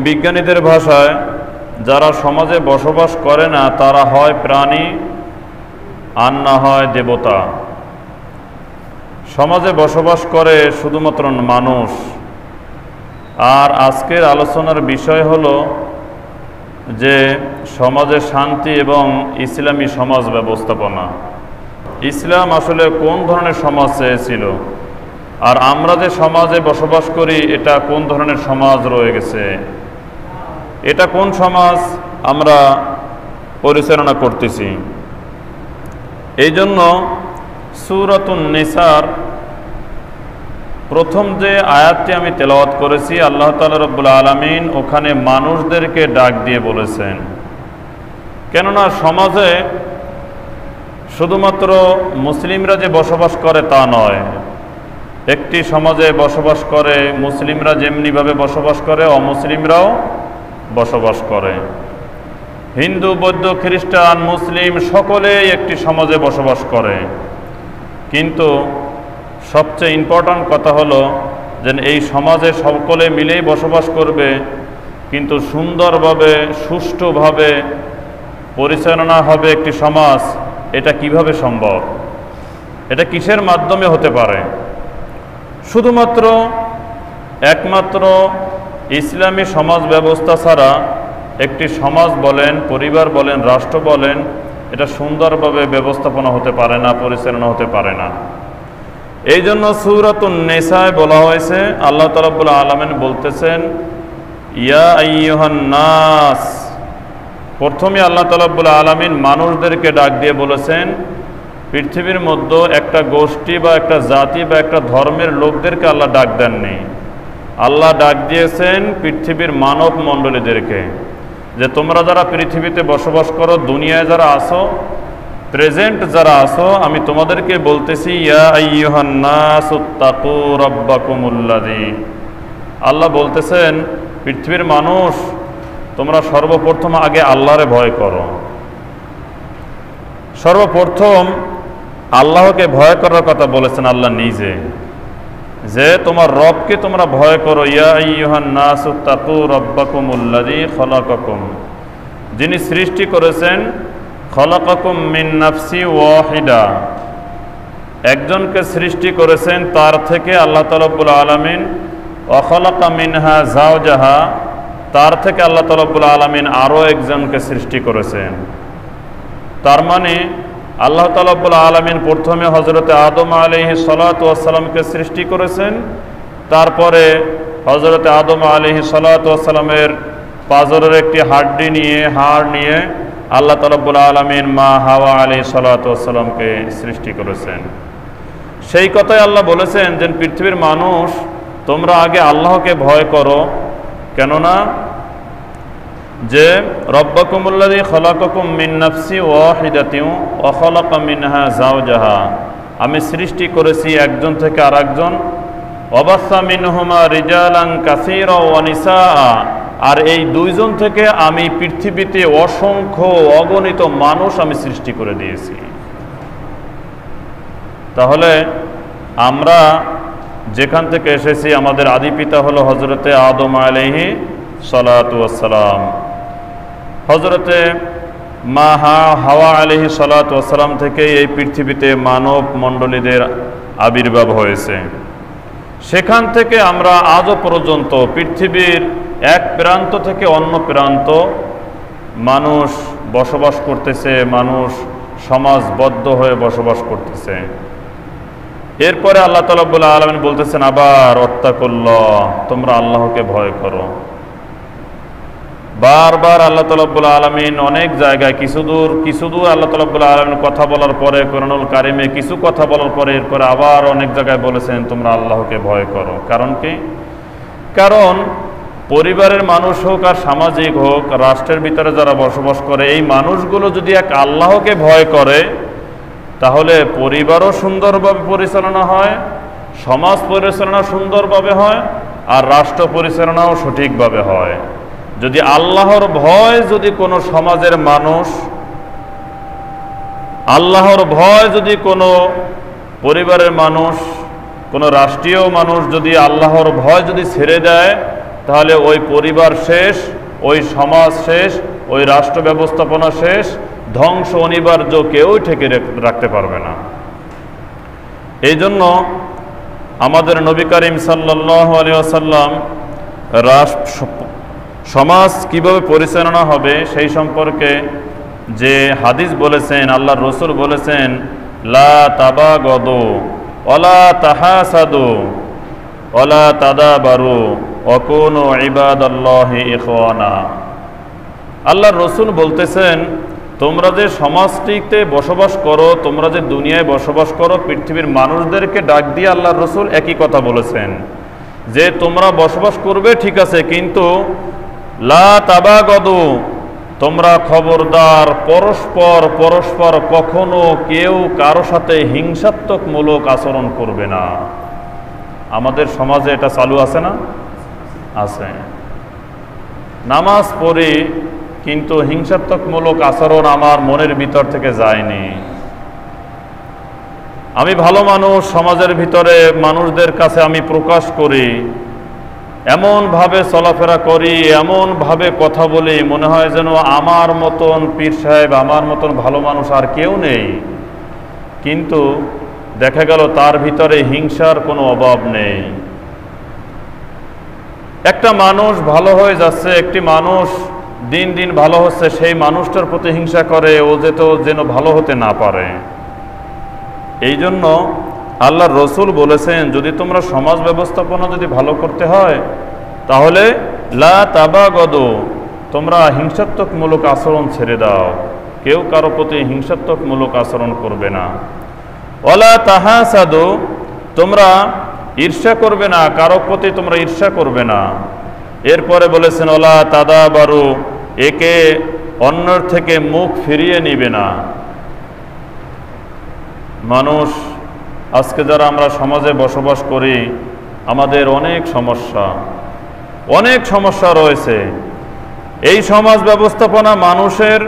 বিজ্ঞানীদের ভাষায় যারা সমাজে বসবাস করে না তারা হয় প্রাণী আর না হয় দেবতা। সমাজে বসবাস করে শুধুমাত্র মানুষ। আর আজকের আলোচনার বিষয় হলো যে সমাজে শান্তি এবং ইসলামী সমাজ ব্যবস্থাপনা। ইসলাম আসলে কোন ধরনের সমাজ চেয়েছিল, আর আমরা যে সমাজে বসবাস করি এটা কোন ধরনের সমাজ রয়ে গেছে, এটা কোন সমাজ আমরা পরিচালনা করতেছি। এই জন্য সূরাতুন নিসার প্রথম যে আয়াতটি আমি তেলাওয়াত করেছি, আল্লাহ তাআলা রব্বুল আলামিন ওখানে মানুষদেরকে ডাক দিয়ে বলেছেন। কেননা সমাজে শুধুমাত্র মুসলিমরা যে বসবাস করে তা নয়, একটি সমাজে বসবাস করে মুসলিমরা যেমনিভাবে বসবাস করে অমুসলিমরাও বসবাস করে। হিন্দু, বৌদ্ধ, খ্রিস্টান, মুসলিম সকলেই একটি সমাজে বসবাস করে। কিন্তু সবচেয়ে ইম্পর্ট্যান্ট কথা হলো যে এই সমাজে সকলে মিলেই বসবাস করবে, কিন্তু সুন্দরভাবে সুষ্ঠুভাবে পরিচালনা হবে একটি সমাজ। এটা কিভাবে সম্ভব? এটা কিসের মাধ্যমে হতে পারে? শুধুমাত্র একমাত্র ইসলামী সমাজ ব্যবস্থা ছাড়া একটি সমাজ বলেন, পরিবার বলেন, রাষ্ট্র বলেন, এটা সুন্দরভাবে ব্যবস্থাপনা হতে পারে না, পরিচালনা হতে পারে না। এই জন্য সূরাতুন নিসায় বলা হয়েছে, আল্লাহ তাআলা রাব্বুল আলামিন বলতেছেন ইয়া আইয়ুহান নাস। প্রথমে আল্লাহ তাআলা রাব্বুল আলামিন মানুষদেরকে ডাক দিয়ে বলেছেন, পৃথিবীর মধ্যে একটা গোষ্ঠী বা একটা জাতি বা একটা ধর্মের লোকদেরকে আল্লাহ ডাক দেননি। আল্লাহ ডাক দিয়েছেন পৃথিবীর মানব মণ্ডলীদেরকে, যে তোমরা যারা পৃথিবীতে বসবাস করো, দুনিয়ায় যারা আসো, প্রেজেন্ট যারা আসো, আমি তোমাদেরকে বলতেছি ইয়া আইয়ুহান নাস ইত্তাকু রাব্বাকুমুল্লাযী। আল্লাহ বলতেছেন পৃথিবীর মানুষ, তোমরা সর্বপ্রথম আগে আল্লাহরে ভয় করো। সর্বপ্রথম আল্লাহকে ভয় করার কথা বলেছেন আল্লাহ নিজে, যে তোমার রবকে তোমরা ভয় করো। ইয়া আইয়ুহান নাস ইত্তাকু রাব্বাকুমুল্লাযী খালাকাকুম, যিনি সৃষ্টি করেছেন, খালাকাকুম মিন নাফসি ওয়াহিদা, একজনকে সৃষ্টি করেছেন, তার থেকে আল্লাহ তাআলা রাব্বুল আলামিন ওয়া খালাকা মিনহা যাওজাহা, তার থেকে আল্লাহ তাআলা রাব্বুল আলামিন আরও একজনকে সৃষ্টি করেছেন। তার মানে আল্লাহ তাআলা রাব্বুল আলামিন প্রথমে হযরতে আদম আলাইহিস সালাতু ওয়াস সালামকে সৃষ্টি করেছেন, তারপরে হযরতে আদম আলাইহিস সালাতু ওয়াস সালামের পাঁজরের একটি হাড় নিয়ে আল্লাহ তাআলা রাব্বুল আলামিন মা হাওয়া আলাইহিস সালাতু ওয়াস সালামকে সৃষ্টি করেছেন। সেই কথাই আল্লাহ বলেছেন যে পৃথিবীর মানুষ, তোমরা আগে আল্লাহকে ভয় করো। কেননা যে রব্বাকুমুল্লাযী খালাকাকুম মিন নাফসি ওয়াহিদাতিন ওয়া খালাকা মিনহা যাওজাহা, আমি সৃষ্টি করেছি একজন থেকে আরেকজন, ওয়াবাসা মিনহুমা রিজালান কাসীরা ওয়া নিসাআ, আর এই দুইজন থেকে আমি পৃথিবীতে অসংখ্য অগণিত মানুষ আমি সৃষ্টি করে দিয়েছি। তাহলে আমরা যেখান থেকে এসেছি, আমাদের আদি পিতা হলো হযরতে আদম আলাইহিস সালাতু ওয়াস সালাম। হযরতে মা হাওয়া আলাইহিস সালাতু ওয়াস সালাম থেকে এই পৃথিবীতে মানব মণ্ডলীদের আবির্ভাব হয়েছে। সেখান থেকে আমরা আজও পর্যন্ত পৃথিবীর এক প্রান্ত থেকে অন্য প্রান্ত মানুষ বসবাস করতেছে, মানুষ সমাজবদ্ধ হয়ে বসবাস করতেছে। এরপরে আল্লাহ তাআলা রাব্বুল আলামিন বলতেছেন আবার ওয়াত্তাকুল্লাহ, তোমরা আল্লাহকে ভয় করো। বারবার আল্লাহ তাআলা রাব্বুল আলামিন অনেক জায়গায় কিছু দূর আল্লাহ তাআলা রাব্বুল আলামিন কথা বলার পরে, কোরআনুল কারিমে কিছু কথা বলার পরে এরপরে আবার অনেক জায়গায় বলেছেন তোমরা আল্লাহকে ভয় করো। কারণ কি? কারণ পরিবারের মানুষ হোক আর সামাজিক হোক, রাষ্ট্রের ভিতরে যারা বসবাস করে, এই মানুষগুলো যদি এক আল্লাহকে ভয় করে, তাহলে পরিবারও সুন্দরভাবে পরিচালনা হয়, সমাজ পরিচালনা সুন্দরভাবে হয়, আর রাষ্ট্র পরিচালনাও সঠিকভাবে হয়। যদি আল্লাহর ভয় যদি কোনো সমাজের মানুষ, আল্লাহর ভয় যদি কোনো পরিবারের মানুষ, কোনো রাষ্ট্রীয় মানুষ যদি আল্লাহর ভয় যদি ছেড়ে দেয়, তাহলে ওই পরিবার শেষ, ওই সমাজ শেষ, ওই রাষ্ট্র ব্যবস্থাপনা শেষ, ধ্বংস অনিবার্য, কেউই ঠেকে রাখতে পারবে না। এই জন্য আমাদের নবী করিম সাল্লাল্লাহু আলাইহি ওয়াসাল্লাম সমাজ কিভাবে পরিচালনা হবে সেই সম্পর্কে যে হাদিস বলেছেন, আল্লাহর রাসূল বলেছেন, লা তাবাগাদু ওয়ালা তাহাসাদু ওয়ালা তাদাবারু ওয়া কুনু ইবাদাল্লাহি ইখওয়ানা। আল্লাহর রাসূল বলতেছেন, তোমরা যে সমাজটিতে বসবাস করো, তোমরা যে দুনিয়ায় বসবাস করো, পৃথিবীর মানুষদেরকে ডাক দিয়ে আল্লাহর রাসূল একই কথা বলেছেন যে তোমরা বসবাস করবে ঠিক আছে, কিন্তু লা তাবাগাদু, তোমরা খবরদার পরস্পর পরস্পর কখনো কেউ কারো সাথে হিংসাত্মকমূলক আচরণ করবে না। আমাদের সমাজে এটা চালু আছে না? আছে। নামাজ পড়ি কিন্তু হিংসাত্মকমূলক আচরণ আমার মনের ভিতর থেকে যায়নি। আমি ভালো মানুষ, সমাজের ভিতরে মানুষদের কাছে আমি প্রকাশ করি, এমনভাবে চলাফেরা করি, এমনভাবে কথা বলি, মনে হয় যেন আমার মতন পীর সাহেব, আমার মতন ভালো মানুষ আর কেউ নেই। কিন্তু দেখা গেল তার ভিতরে হিংসার কোনো অভাব নেই। একটা মানুষ ভালো হয়ে যাচ্ছে, একটি মানুষ দিন দিন ভালো হচ্ছে, সেই মানুষটার প্রতি হিংসা করে, ও যেন ভালো হতে না পারে। এই জন্য আল্লাহর রাসূল বলেছেন, যদি তোমরা সমাজ ব্যবস্থাপনা যদি ভালো করতে হয় তাহলে লা তাবাগাদু, তোমরা হিংসাত্মকমূলক আচরণ ছেড়ে দাও, কেউ কারো প্রতি হিংসাত্মকমূলক আচরণ করবে না। ওয়ালা তাহাসাদু, তোমরা ঈর্ষা করবে না, কারো প্রতি তোমরা ঈর্ষা করবে না। এরপরে বলেছেন ওয়ালা তাদাবারু, একে অন্যের থেকে মুখ ফিরিয়ে নিবে না। মানুষ আজকে যারা আমরা সমাজে বসবাস করি, আমাদের অনেক সমস্যা রয়েছে। এই সমাজ ব্যবস্থাপনা, মানুষের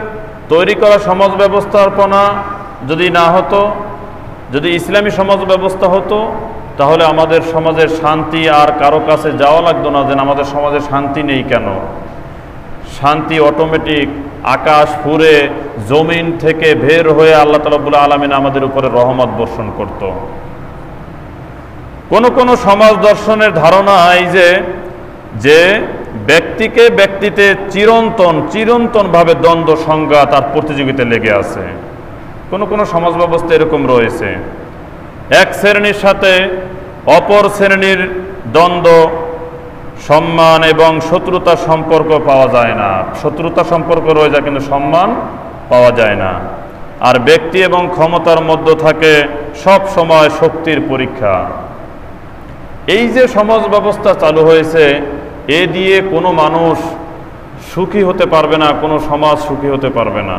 তৈরি করা সমাজ ব্যবস্থাপনা যদি না হতো, যদি ইসলামী সমাজ ব্যবস্থা হতো, তাহলে আমাদের সমাজের শান্তি আর কারো কাছে যাওয়া লাগতো না যে আমাদের সমাজে শান্তি নেই কেন। শান্তি অটোমেটিক আকাশ ফুরে জমিন থেকে বের হয়ে আল্লাহ রাব্বুল আলামিন আমাদের উপরে রহমত বর্ষণ করত। কোন সমাজ দর্শনের ধারণা এই যে ব্যক্তিকে ব্যক্তিতে চিরন্তনভাবে দ্বন্দ্ব, সংঘাত আর প্রতিযোগিতা লেগে আছে। কোন সমাজ ব্যবস্থা এরকম রয়েছে, এক শ্রেণীর সাথে অপর শ্রেণীর দ্বন্দ্ব, সম্মান এবং শত্রুতার সম্পর্ক পাওয়া যায় না। শত্রুতা সম্পর্ক রয়ে যায় কিন্তু সম্মান পাওয়া যায় না। আর ব্যক্তি এবং ক্ষমতার মধ্যে থাকে সব সময় শক্তির পরীক্ষা। এই যে সমাজ ব্যবস্থা চালু হয়েছে, এ দিয়ে কোনো মানুষ সুখী হতে পারবে না, কোনো সমাজ সুখী হতে পারবে না।